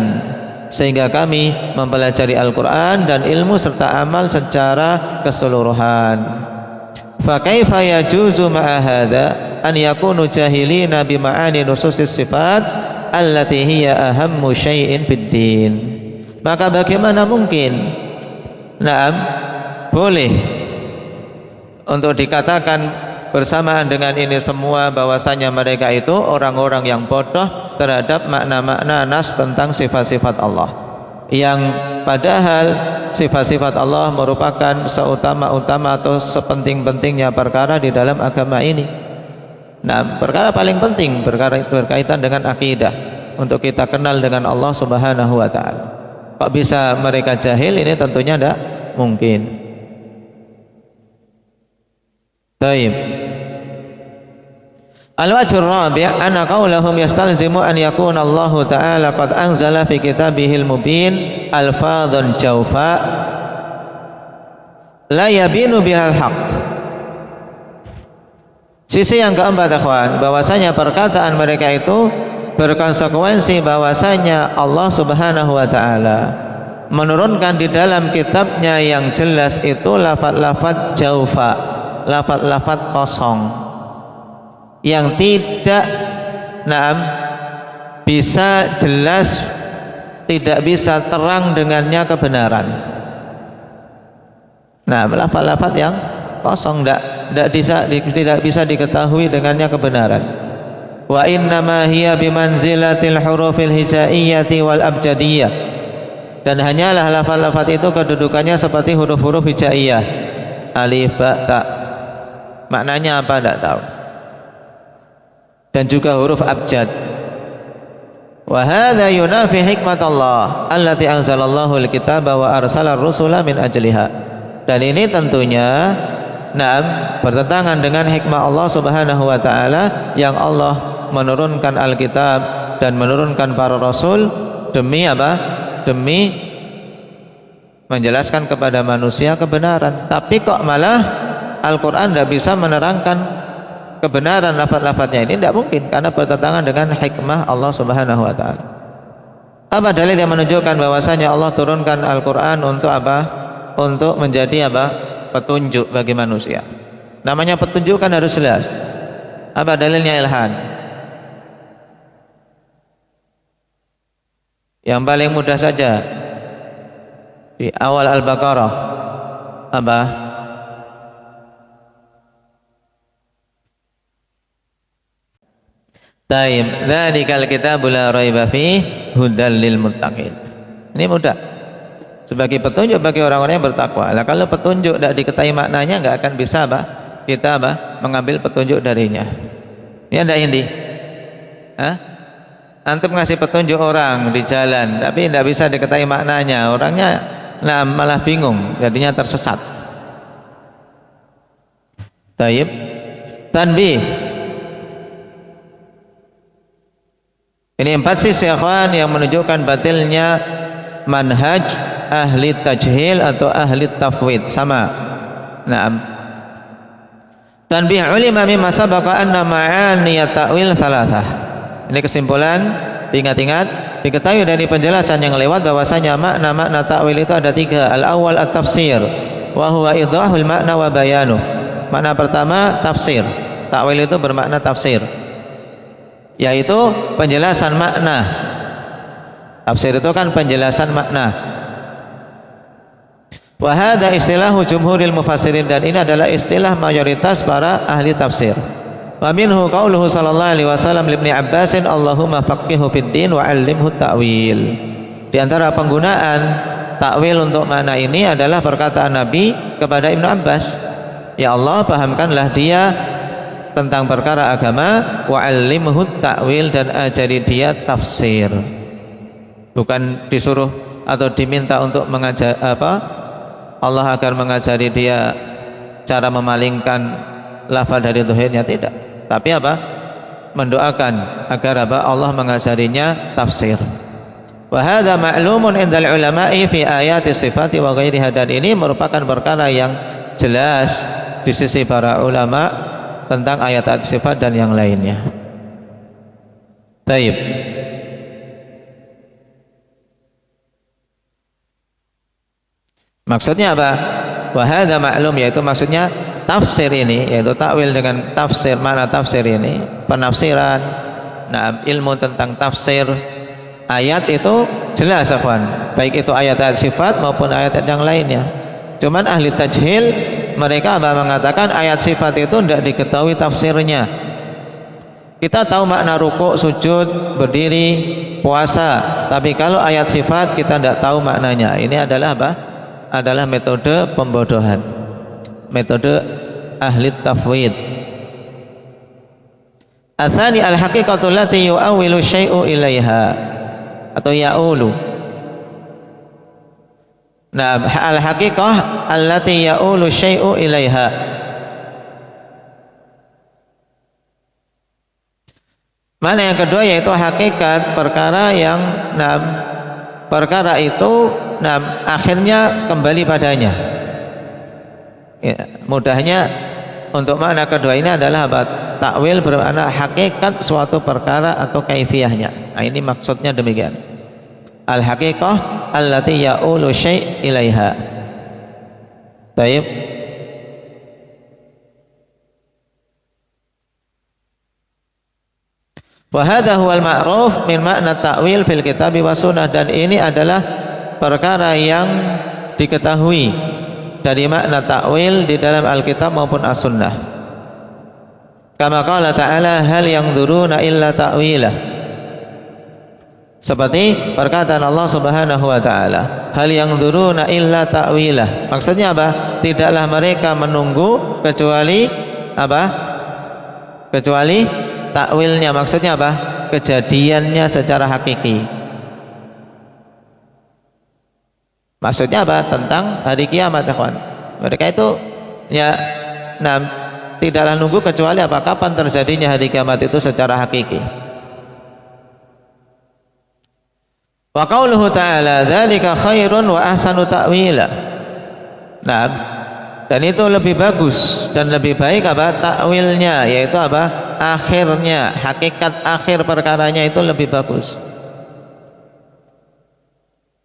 sehingga kami mempelajari Al-Qur'an dan ilmu serta amal secara keseluruhan. Fa kaifa yajuzu ma'a hadza an yakunu jahilina bi ma'ani nususis sifat allati hiya ahammu syai'in fid din. Maka bagaimana mungkin boleh untuk dikatakan bersamaan dengan ini semua bahwasanya mereka itu orang-orang yang bodoh terhadap makna-makna nas tentang sifat-sifat Allah, yang padahal sifat-sifat Allah merupakan seutama-utama atau sepenting-pentingnya perkara di dalam agama ini. Nah, perkara paling penting berkaitan dengan akidah untuk kita kenal dengan Allah Subhanahu wa taala. Kok bisa mereka jahil? Ini tentunya tidak mungkin. Baik. Al-wajhur rabi' anna qaulahum yastalzimu an yakuna Allah ta'ala qad anzala fi kitabihil mubin alfadhan jawfa la yabinu bihal haqq. Sisi yang keempat, ikhwan, bahwasanya perkataan mereka itu berkonsekuensi bahwasanya Allah Subhanahu wa taala menurunkan di dalam kitabnya yang jelas itu lafaz-lafaz jawfa, lafaz-lafaz kosong yang tidak bisa jelas, tidak bisa terang dengannya kebenaran. Nah, lafaz-lafaz yang kosong tidak bisa diketahui dengannya kebenaran. Wa innama hiya bimanzilatil hurufil hijaiyyati wal abjadiyah. Dan hanyalah lafaz-lafaz itu kedudukannya seperti huruf-huruf hijaiyah, alif, ba, ta. Maknanya apa tidak tahu. Dan juga huruf abjad. Wa hadza yunafi hikmatallah allati anzalallahu al-kitaba wa arsala ar-rusula min ajliha. Dan ini tentunya bertentangan dengan hikmah Allah Subhanahu wa taala yang Allah menurunkan Alkitab dan menurunkan para rasul demi apa? Demi menjelaskan kepada manusia kebenaran. Tapi kok malah Al-Qur'an tidak bisa menerangkan kebenaran lafaz-lafaznya? Ini tidak mungkin karena bertentangan dengan hikmah Allah Subhanahu wa taala. Apa dalil yang menunjukkan bahwasanya Allah turunkan Al-Qur'an untuk apa? Untuk menjadi apa? Petunjuk bagi manusia. Namanya petunjuk kan harus jelas. Apa dalilnya? Ilhan. Yang paling mudah saja di awal Al-Baqarah apa? Taim, dzalikal kitabu la raiba fihi hudal lil muttaqin. Ini mudah. Sebagai petunjuk bagi orang-orang yang bertakwa. Lah kalau petunjuk tidak diketahui maknanya, enggak akan bisa kita mengambil petunjuk darinya. Ini ada ini. Antum ngasih petunjuk orang di jalan, tapi tidak bisa diketahui maknanya. Orangnya malah bingung, jadinya tersesat. Taib. Tanbih. Ini 4 sisi, ikhwan, yang menunjukkan batilnya manhaj ahli tajhil atau ahli tafwid. Sama. Tanbih ulima mimma sabaqa anna ma'ani ta'wil thalathah. Ini kesimpulan, ingat-ingat, diketahui dari penjelasan yang lewat bahwasanya makna-makna ta'wil itu ada 3. Al-awwal at-tafsir wa huwa idhahul makna wa bayanuh. Makna pertama tafsir. Ta'wil itu bermakna tafsir, yaitu penjelasan makna. Tafsir itu kan penjelasan makna. Wa hadza istilahu jumhuril mufassirin, dan ini adalah istilah mayoritas para ahli tafsir. Wa minhu qauluhu sallallahu alaihi wasallam li Ibnu Abbasin Allahumma faqihhu fid din wa 'allimhu ta'wil. Di antara penggunaan ta'wil untuk makna ini adalah perkataan Nabi kepada Ibnu Abbas, ya Allah, pahamkanlah dia tentang perkara agama, wa 'allimhu ta'wil, dan ajari dia tafsir. Bukan disuruh atau diminta untuk mengajar Allah agar mengajari dia cara memalingkan lafaz dari zahirnya, tidak. Tapi mendoakan agar Allah mengajarinya tafsir. Wa hadza ma'lumun indal ulama'i fi ayati sifati wa ghairiha, dan ini merupakan perkara yang jelas di sisi para ulama tentang ayat-ayat sifat dan yang lainnya. Taib. Maksudnya apa? Wa hadza ma'lum, yaitu maksudnya tafsir ini, yaitu takwil dengan tafsir. Mana tafsir ini? Penafsiran. Ilmu tentang tafsir ayat itu jelas, afwan. Baik itu ayat-ayat sifat maupun ayat-ayat yang lainnya. Cuman ahli tajhil mereka mengatakan ayat sifat itu tidak diketahui tafsirnya. Kita tahu makna rukuk, sujud, berdiri, puasa, tapi kalau ayat sifat kita tidak tahu maknanya. Ini adalah apa? Adalah metode pembodohan, metode ahli tafwid. Atsani al-haqiqatul lati yu'awwilu syai'u ilaiha atau ya'ulu. Nah, al-haqiqah allati ya'ulu syai'u ilaiha. Mana yang kedua yaitu hakikat perkara yang perkara itu akhirnya kembali padanya. Ya, mudahnya untuk makna kedua ini adalah takwil bermakna hakikat suatu perkara atau kaifiyahnya. Nah, ini maksudnya demikian. Al-haqiqah allati ya'ulu syai' ilaiha. Baik. Wa hadha huwal ma'ruf min makna ta'wil fil kitab wa sunnah, dan ini adalah perkara yang diketahui dari makna ta'wil di dalam Alkitab maupun As-Sunnah. Kama qala ta'ala hal yanzuruna illa ta'wilah. Seperti perkataan Allah Subhanahu wa taala, hal yanzuruna illa ta'wilah. Maksudnya apa? Tidaklah mereka menunggu kecuali apa? Kecuali takwilnya. Maksudnya apa? Kejadiannya secara hakiki. Maksudnya apa? Tentang hari kiamat, ikhwan. Mereka itu tidaklah nunggu kecuali apa? Kapan terjadinya hari kiamat itu secara hakiki. Wa qauluhu ta'ala dzalika khairun wa ahsanu ta'wila. Nah, dan itu lebih bagus dan lebih baik apa? Takwilnya, yaitu apa? Akhirnya, hakikat akhir perkaranya itu lebih bagus.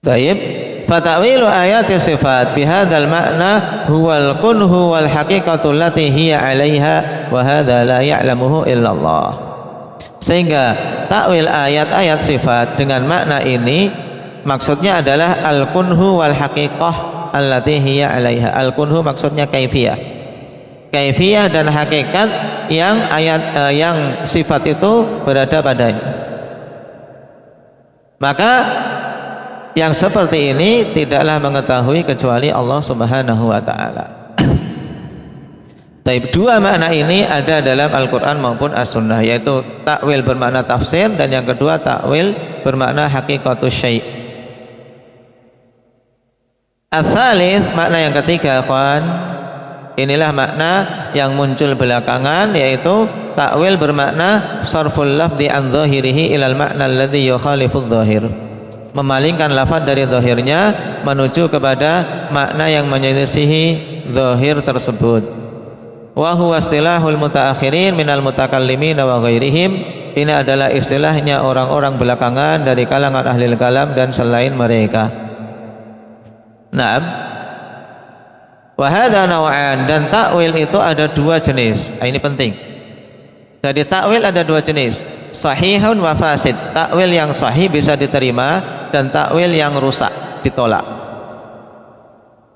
Baik. Fata'wilu ayati sifat bihadzal makna huwal kunhu wal haqiqatu allati hiya 'alaiha wa hadza la ya'lamuhu illallah. Sehingga takwil ayat-ayat sifat dengan makna ini maksudnya adalah al-kunhu wal haqiqah allati hiya 'alaiha. Al-kunhu maksudnya kaifiyah. Kaifiyah dan hakikat yang yang sifat itu berada padanya. Maka yang seperti ini tidaklah mengetahui kecuali Allah Subhanahu wa taala. Taib, dua makna ini ada dalam Al-Qur'an maupun As-Sunnah, yaitu takwil bermakna tafsir dan yang kedua takwil bermakna haqiqatus syai'. Ats-tsalits, makna yang ketiga, ikhwan, inilah makna yang muncul belakangan, yaitu takwil bermakna sarful lafzi an dhahirihi ilal makna alladhi yukhalifudz dhahir. Memalingkan lafaz dari zahirnya menuju kepada makna yang menyelisihi zahir tersebut. Wa huwa istilahul mutaakhirin minal mutakallimin wa ghairihim. Ini adalah istilahnya orang-orang belakangan dari kalangan ahli kalam dan selain mereka. Naam. Wa hadza naw'an, dan takwil itu ada dua jenis. Ini penting. Jadi takwil ada dua jenis, sahihun wa fasid. Takwil yang sahih bisa diterima dan takwil yang rusak ditolak.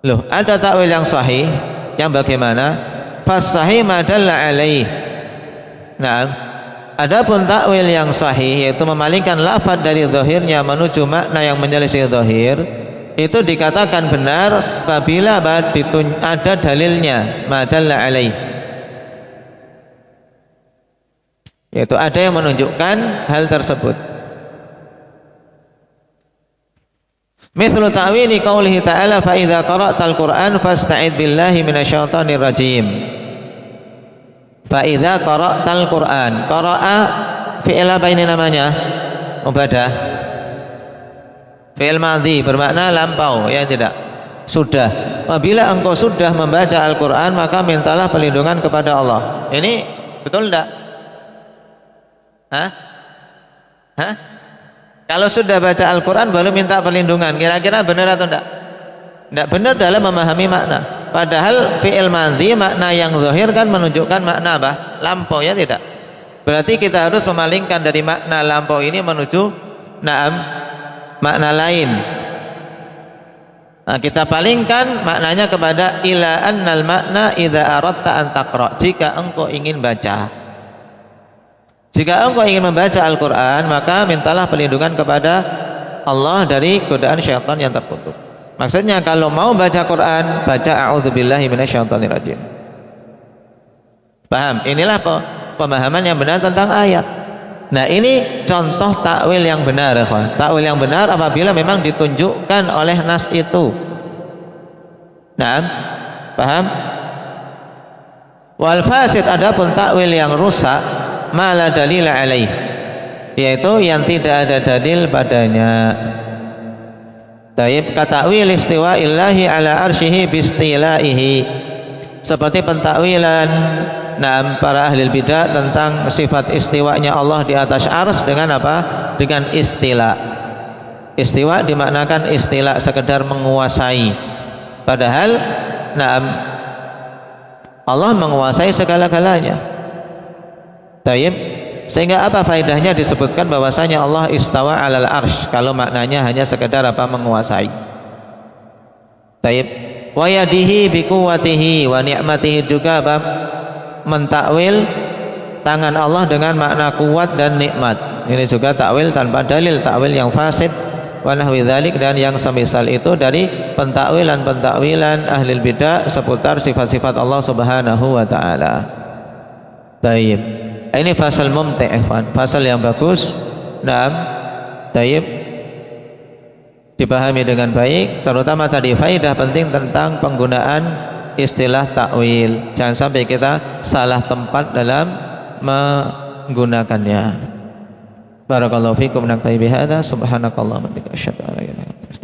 Loh, ada takwil yang sahih yang bagaimana? Fas-sahih ma dalla alaih. Nah, adapun takwil yang sahih yaitu memalingkan lafaz dari zahirnya menuju makna yang menyelisih zahir, itu dikatakan benar apabila ada dalilnya, ma dalla alaih. Yaitu ada yang menunjukkan hal tersebut. Mithlu ta'wili qaulihi ta'ala fa idza qara'tal Qur'an fasta'id billahi minasyaitonir rajim. Fa idza qara'tal Qur'an. Qara'a fi'il apa ini namanya? Mubadah. Fi'il madhi bermakna lampau, ya tidak? Sudah. Apabila engkau sudah membaca Al-Qur'an maka mintalah perlindungan kepada Allah. Ini betul enggak? Hah? Kalau sudah baca Al-Quran baru minta perlindungan, kira-kira benar atau tidak? Tidak benar dalam memahami makna. Padahal fi'il madhi makna yang zahir kan menunjukkan makna apa? Lampau, ya tidak? Berarti kita harus memalingkan dari makna lampau ini menuju makna lain. Nah, kita palingkan maknanya kepada ila annal makna idza aradta an taqra, jika engkau ingin baca. Jika engkau ingin membaca Al-Qur'an, maka mintalah perlindungan kepada Allah dari godaan syaitan yang terkutuk. Maksudnya kalau mau baca Quran, baca a'udzubillahi minasyaitonirrajim. Paham? Inilah pemahaman yang benar tentang ayat. Nah, ini contoh takwil yang benar, ikhwan. Takwil yang benar apabila memang ditunjukkan oleh nas itu. Nah, paham? Wal fasid, adapun takwil yang rusak, mala dalil alaih, yaitu yang tidak ada dalil padanya. Taib katakwil istiwa illahi ala arsyihi bistilaihi, seperti pentakwilan para ahli bidah tentang sifat istiwanya Allah di atas ars dengan apa? Dengan istila. Istiwa dimaknakan istila, sekedar menguasai. Padahal Allah menguasai segala-galanya. Taib, sehingga apa faedahnya disebutkan bahwasanya Allah istawa alal arsh kalau maknanya hanya sekedar apa? Menguasai. Taib, wa yadihi bi quwwatihi wa ni'matihi, juga apa? Mentakwil tangan Allah dengan makna kuat dan nikmat. Ini juga takwil tanpa dalil, takwil yang fasid wa nahwi dzalik, dan yang semisal itu dari pentakwilan ahli bidah seputar sifat-sifat Allah Subhanahu wa taala. Baik. Ini fasal mumti', fasal yang bagus. Naam. Baik. Dipahami dengan baik, terutama tadi faedah penting tentang penggunaan istilah takwil. Jangan sampai kita salah tempat dalam menggunakannya. Barakallahu fikum, naktafi bihadza, subhanakallahumma wa bihamdika asyhadu an la ilaha illa anta